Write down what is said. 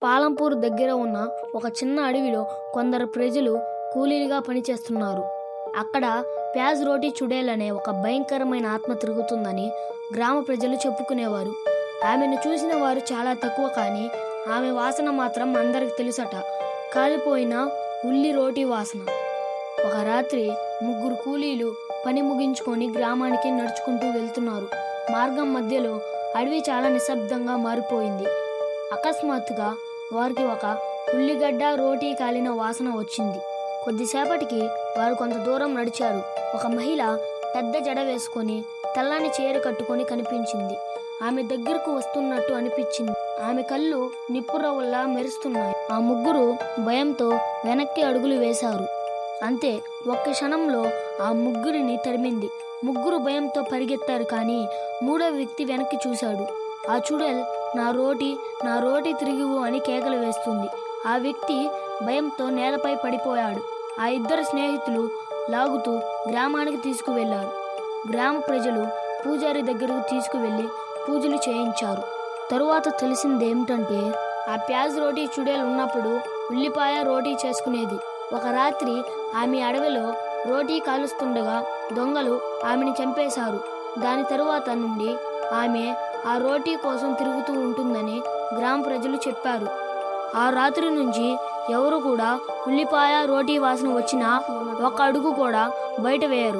పాలంపూర్ దగ్గర ఉన్న ఒక చిన్న అడవిలో కొందరు ప్రజలు కూలీలుగా పనిచేస్తున్నారు. అక్కడ ప్యాజ్ రోటీ చుడేల్ అనే ఒక భయంకరమైన ఆత్మ తిరుగుతుందని గ్రామ ప్రజలు చెప్పుకునేవారు. ఆమెను చూసిన వారు చాలా తక్కువ, కానీ ఆమె వాసన మాత్రం అందరికి తెలుసట. కాలిపోయిన ఉల్లి రోటీ వాసన. ఒక రాత్రి ముగ్గురు కూలీలు పని ముగించుకొని గ్రామానికి నడుచుకుంటూ వెళ్తున్నారు. మార్గం మధ్యలో అడవి చాలా నిశ్శబ్దంగా మారిపోయింది. అకస్మాత్తుగా వారికి ఒక ఉల్లిగడ్డ రోటీ కాలిన వాసన వచ్చింది. కొద్దిసేపటికి వారు కొంత దూరం నడిచారు. ఒక మహిళ పెద్ద జడ వేసుకొని తెల్లని చీర కట్టుకొని కనిపించింది. ఆమె దగ్గరకు వస్తున్నట్టు అనిపించింది. ఆమె కళ్ళు నిప్పురవ్వల్లా మెరుస్తున్నాయి. ఆ ముగ్గురు భయంతో వెనక్కి అడుగులు వేశారు. అంతే, ఒక్క క్షణంలో ఆ ముగ్గురిని తరిమింది. ముగ్గురు భయంతో పరిగెత్తారు, కానీ మూడో వ్యక్తి వెనక్కి చూశాడు. ఆ చుడేల్ నా రోటీ తిరిగివు అని కేకలు వేస్తుంది. ఆ వ్యక్తి భయంతో నేలపై పడిపోయాడు. ఆ ఇద్దరు స్నేహితులు లాగుతూ గ్రామానికి తీసుకువెళ్లారు. గ్రామ ప్రజలు పూజారి దగ్గరకు తీసుకువెళ్లి పూజలు చేయించారు. తరువాత తెలిసిందేమిటంటే, ఆ ప్యాజ్ రోటీ చుడేల్ ఉన్నప్పుడు ఉల్లిపాయ రోటీ చేసుకునేది. ఒక రాత్రి ఆమె అడవిలో రోటీ కాలుస్తుండగా దొంగలు ఆమెను చంపేశారు. దాని తరువాత నుండి ఆమె ఆ రోటీ కోసం తిరుగుతూ ఉంటుందని గ్రామ ప్రజలు చెప్పారు. ఆ రాత్రి నుంచి ఎవరు కూడా ఉల్లిపాయ రోటీ వాసన వచ్చినా ఒక్క అడుగు కూడా బయట వేయరు.